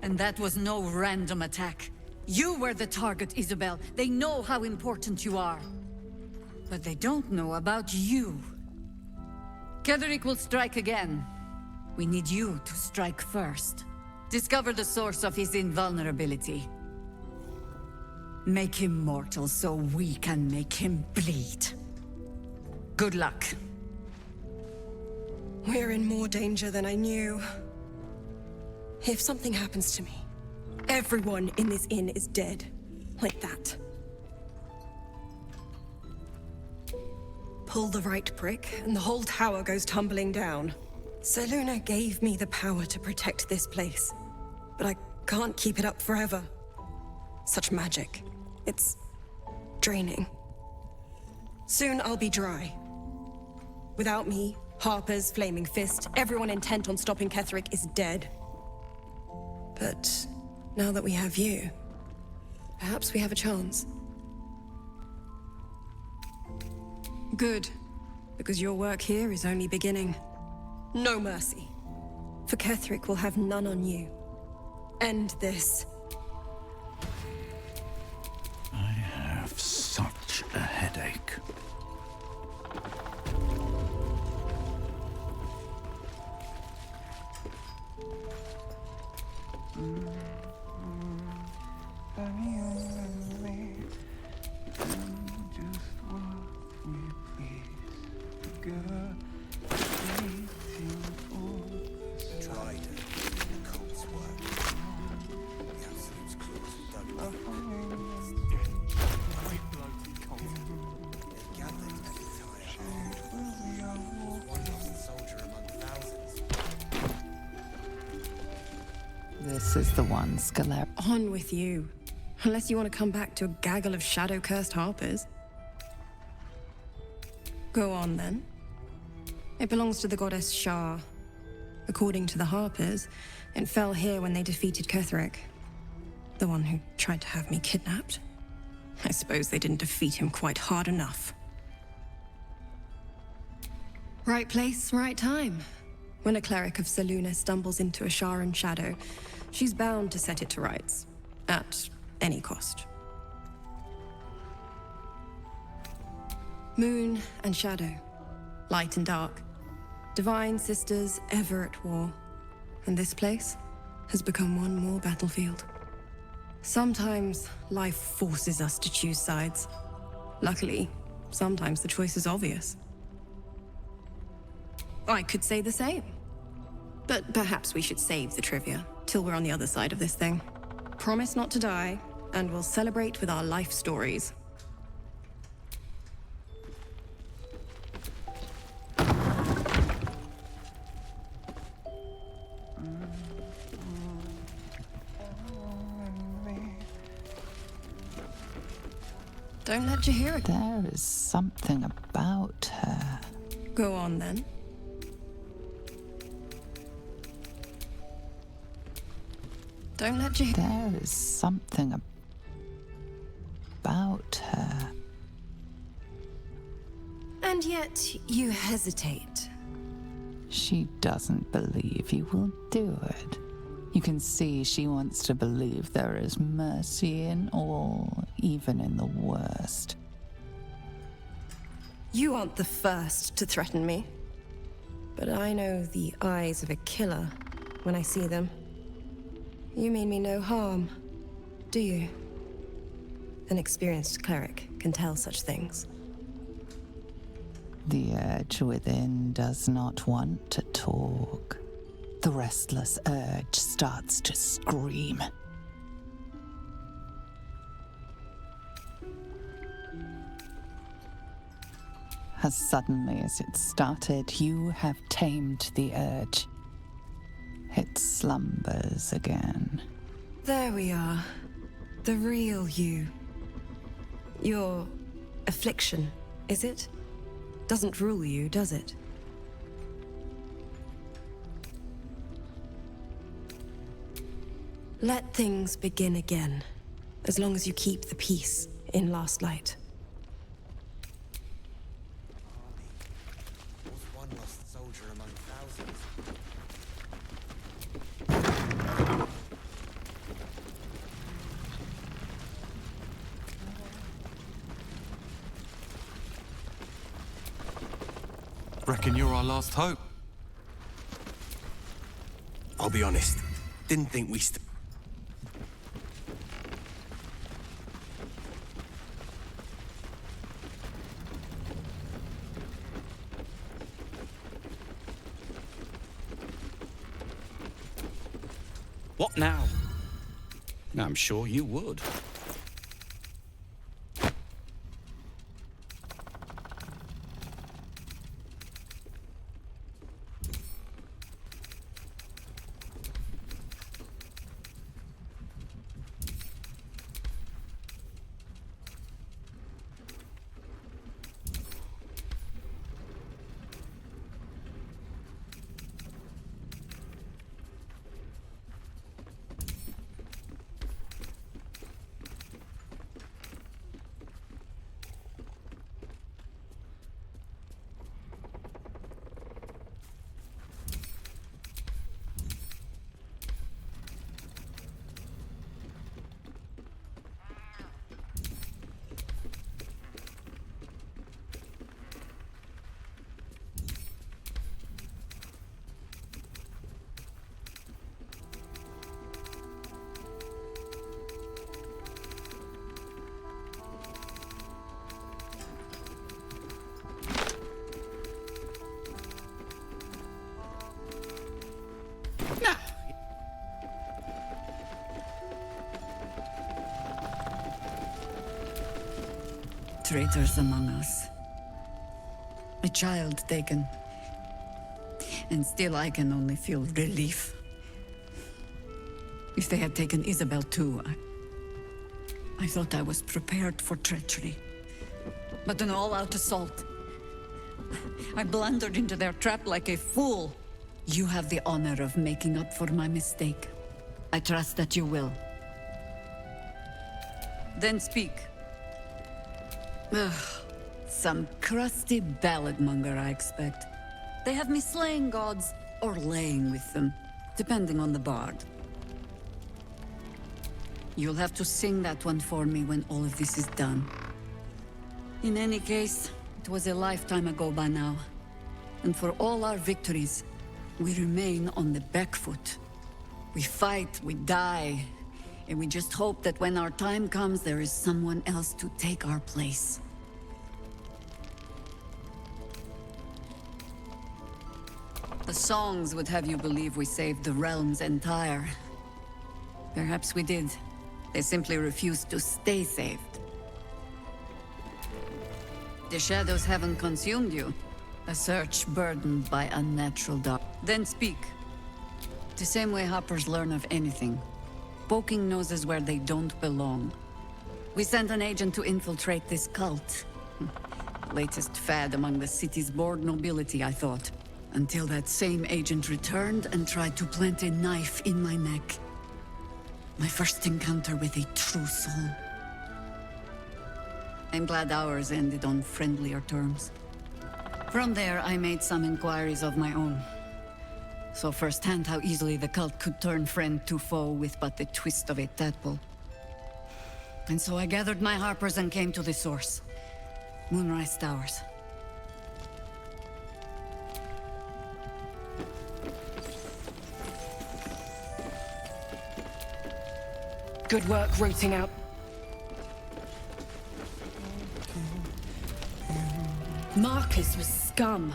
And that was no random attack. You were the target, Isabel. They know how important you are. But they don't know about you. Ketheric will strike again. We need you to strike first. Discover the source of his invulnerability. Make him mortal so we can make him bleed. Good luck. We're in more danger than I knew. If something happens to me, everyone in this inn is dead. Like that. Pull the right brick, and the whole tower goes tumbling down. Selûne gave me the power to protect this place. But I can't keep it up forever. Such magic. It's draining. Soon I'll be dry. Without me, Harper's Flaming Fist, everyone intent on stopping Ketheric is dead. But now that we have you, perhaps we have a chance. Good, because your work here is only beginning. No mercy. For Ketheric will have none on you. End this. I have such a headache. This is the one, Scalera. On with you. Unless you want to come back to a gaggle of shadow-cursed harpers. Go on, then. It belongs to the goddess Shah. According to the harpers, it fell here when they defeated Ketheric. The one who tried to have me kidnapped. I suppose they didn't defeat him quite hard enough. Right place, right time. When a cleric of Selûne stumbles into a Sharan shadow, she's bound to set it to rights. At any cost. Moon and shadow. Light and dark. Divine sisters ever at war. And this place has become one more battlefield. Sometimes life forces us to choose sides. Luckily, sometimes the choice is obvious. I could say the same. But perhaps we should save the trivia till we're on the other side of this thing. Promise not to die, and we'll celebrate with our life stories. Don't let you hear it. There is something about her. Go on, then. Don't let you... There is something about her. And yet, you hesitate. She doesn't believe you will do it. You can see she wants to believe there is mercy in all, even in the worst. You aren't the first to threaten me. But I know the eyes of a killer when I see them. You mean me no harm, do you? An experienced cleric can tell such things. The urge within does not want to talk. The restless urge starts to scream. As suddenly as it started, you have tamed the urge. It slumbers again. There we are. The real you. Your affliction, is it? Doesn't rule you, does it? Let things begin again, as long as you keep the peace in Last Light. Was one lost soldier among thousands. Reckon you're our last hope. I'll be honest. Didn't think we What now? I'm sure you would. Traitors among us. A child taken. And still I can only feel relief. If they had taken Isabel too, I thought I was prepared for treachery. But an all-out assault. I blundered into their trap like a fool. You have the honor of making up for my mistake. I trust that you will. Then speak. Ugh, some crusty ballad monger, I expect. They have me slaying gods or laying with them, depending on the bard. You'll have to sing that one for me when all of this is done. In any case, it was a lifetime ago by now. And for all our victories, we remain on the back foot. We fight, we die, and we just hope that when our time comes, there is someone else to take our place. The songs would have you believe we saved the realm's entire. Perhaps we did. They simply refused to stay saved. The shadows haven't consumed you. A search burdened by unnatural dark. Then speak. The same way hoppers learn of anything. Poking noses where they don't belong. We sent an agent to infiltrate this cult. Latest fad among the city's bored nobility, I thought. Until that same agent returned and tried to plant a knife in my neck. My first encounter with a true soul. I'm glad ours ended on friendlier terms. From there, I made some inquiries of my own. Saw firsthand how easily the cult could turn friend to foe with but the twist of a tadpole. And so I gathered my harpers and came to the source. Moonrise Towers. Good work rooting out. Marcus was scum,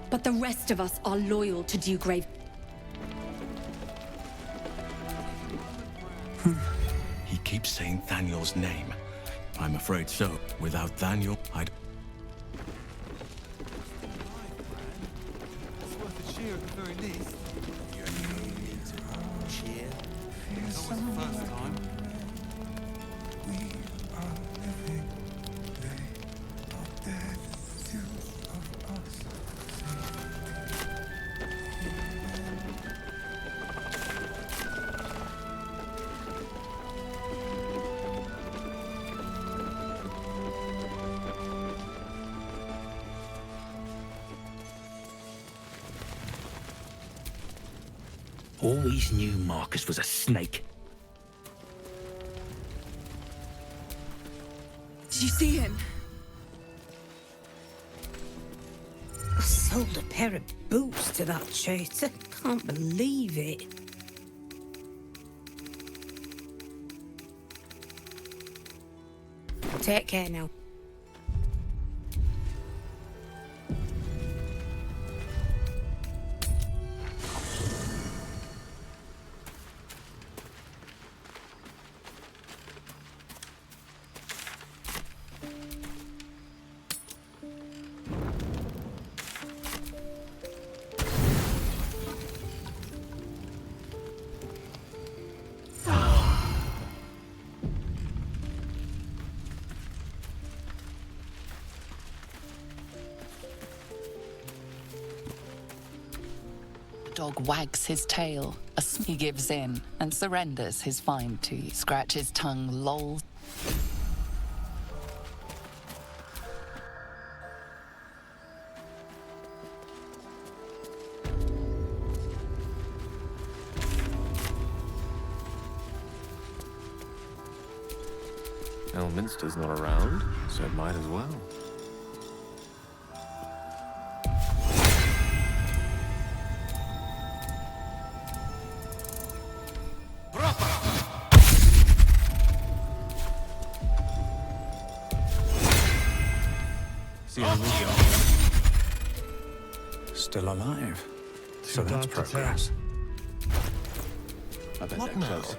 but the rest of us are loyal to Dewgrave. He keeps saying Thaniel's name. I'm afraid so. Without Thaniel, I'd... It's worth a cheer at the very least. Cheer? It's always the first time. Always knew Marcus was a snake. Did you see him? So Sold a pair of boots to that chaser. Can't believe it. Take care now. Dog wags his tail. He gives in and surrenders his find to you. Scratches tongue, lolls. Elminster's not around, so it might as well. Still alive. So that's progress. I bet What they're now? close.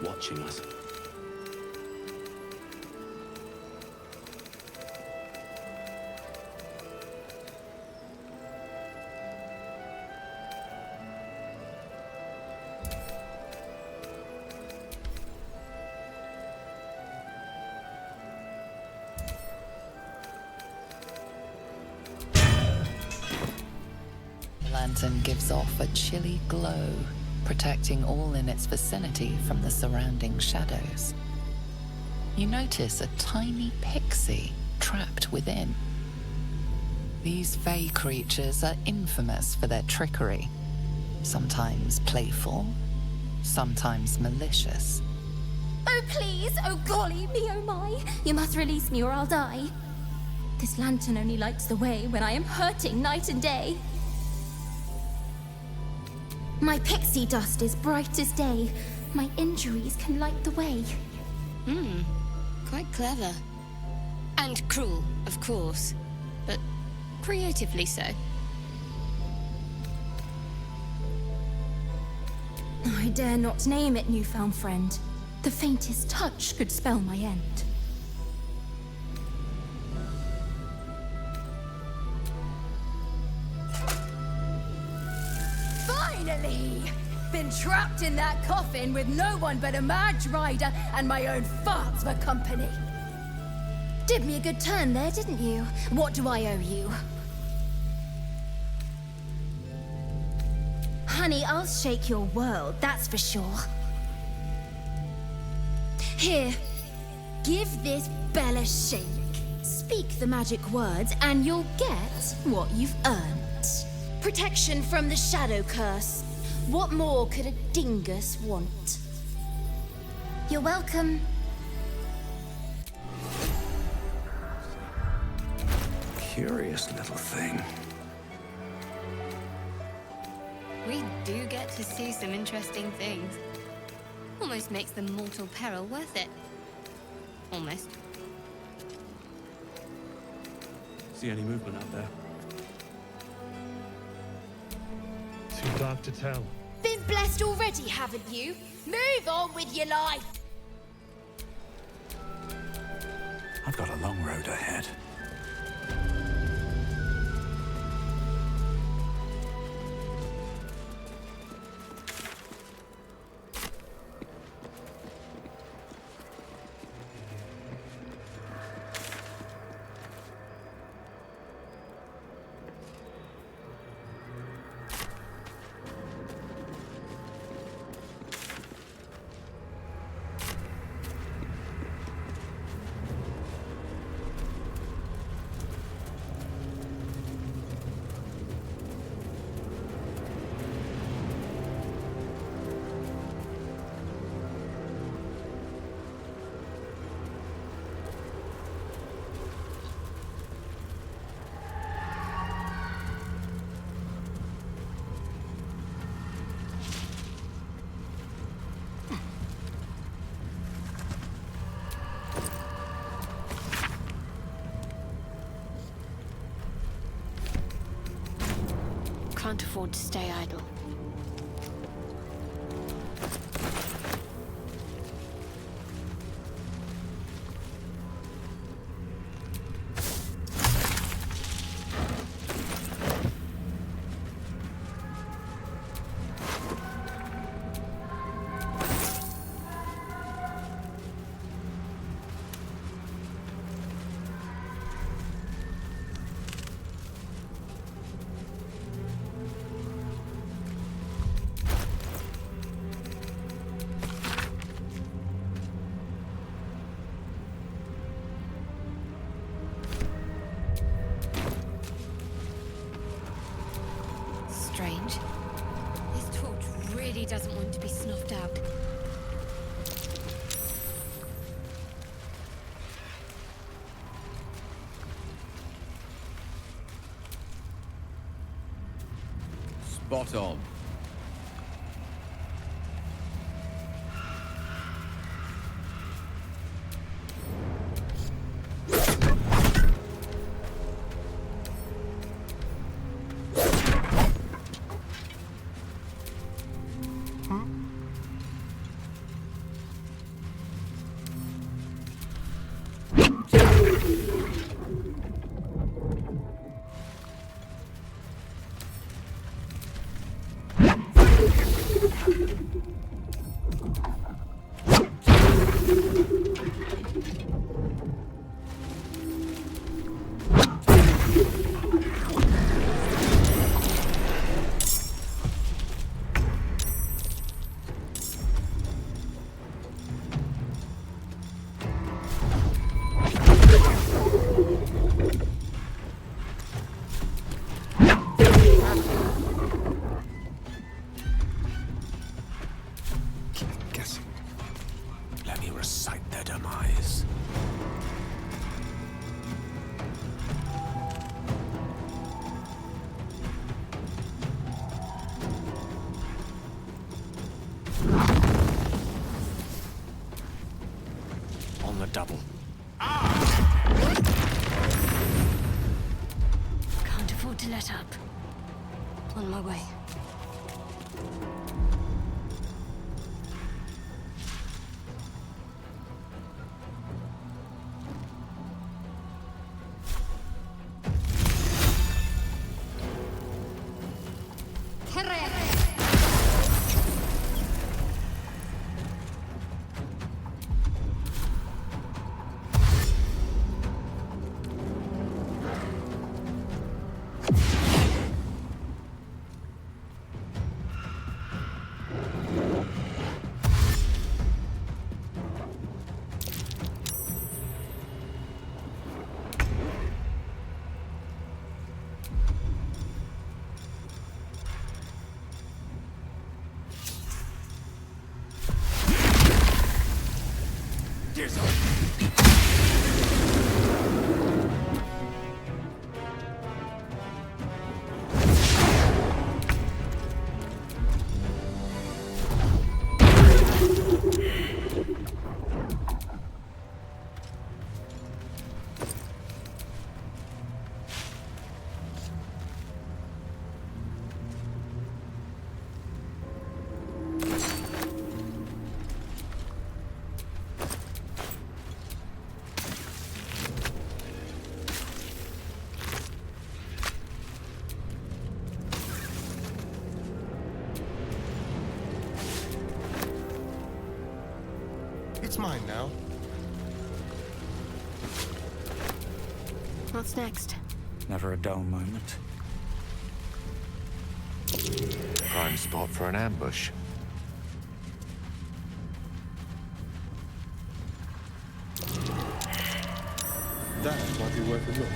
Watching us. The lantern gives off a chilly glow, protecting all in its vicinity from the surrounding shadows. You notice a tiny pixie trapped within. These fey creatures are infamous for their trickery, sometimes playful, sometimes malicious. Oh, please! Oh, golly me, oh my! You must release me or I'll die. This lantern only lights the way when I am hurting night and day. My pixie dust is bright as day. My injuries can light the way. Quite clever. And cruel, of course. But creatively so. I dare not name it, newfound friend. The faintest touch could spell my end. Finally! Been trapped in that coffin with no one but a mad rider and my own farts for company. Did me a good turn there, didn't you? What do I owe you? Honey, I'll shake your world, that's for sure. Here, give this bell a shake. Speak the magic words and you'll get what you've earned. Protection from the shadow curse. What more could a dingus want? You're welcome. Curious little thing. We do get to see some interesting things. Almost makes the mortal peril worth it. Almost. See any movement out there? Too dark to tell. Been blessed already, haven't you? Move on with your life. I've got a long road ahead. can't afford to stay idle. Strange. This torch really doesn't want to be snuffed out. Spot on. Double. Can't afford to let up. On my way. It's mine now. What's next? Never a dull moment. Prime spot for an ambush. That might be worth a look.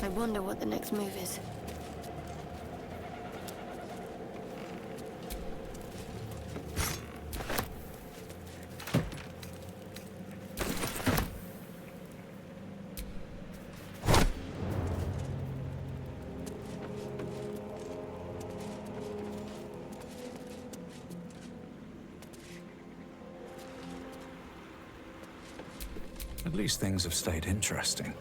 I wonder what the next move is. At least things have stayed interesting.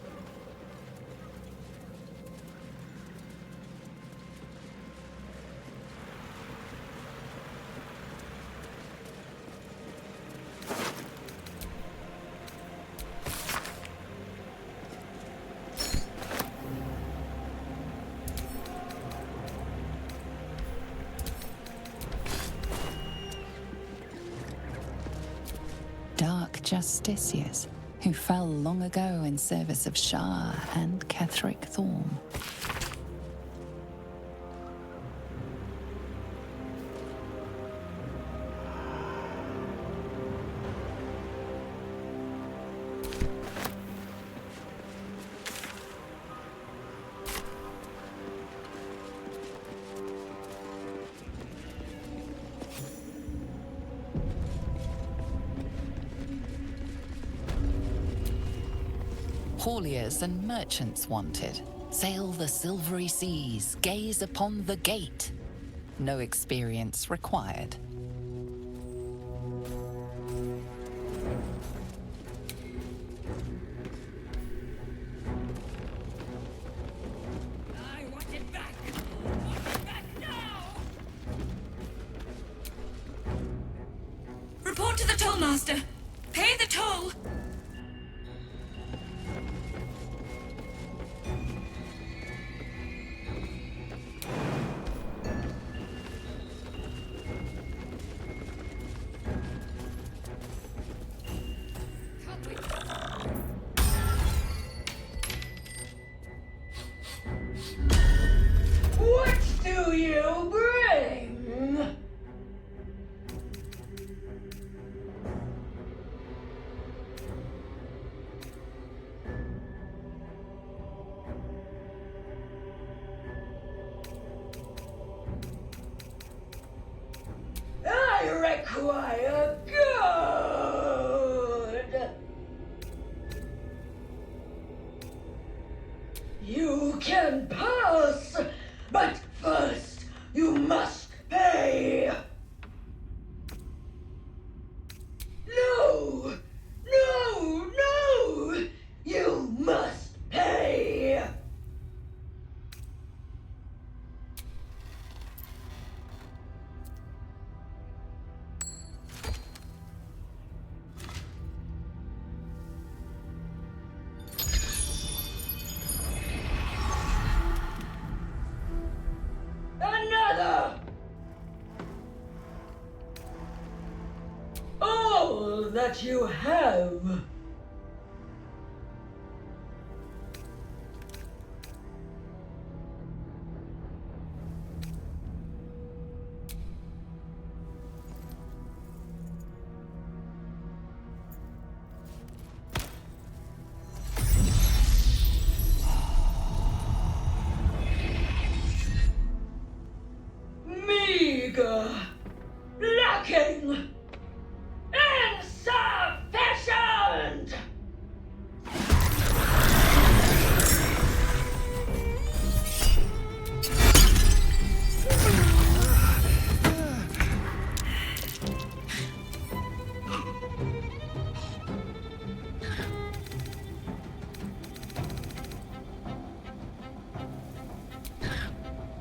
Dark justiciars who fell long ago in service of Shah and Ketheric Thorm. Hauliers and merchants wanted. Sail the silvery seas, gaze upon the gate. No experience required. I want it back! I want it back now! Report to the tollmaster. Pay the toll. What do you bring? I require good. You can pass, but first you must pay. No! No! No! You must pay! Another! All that you have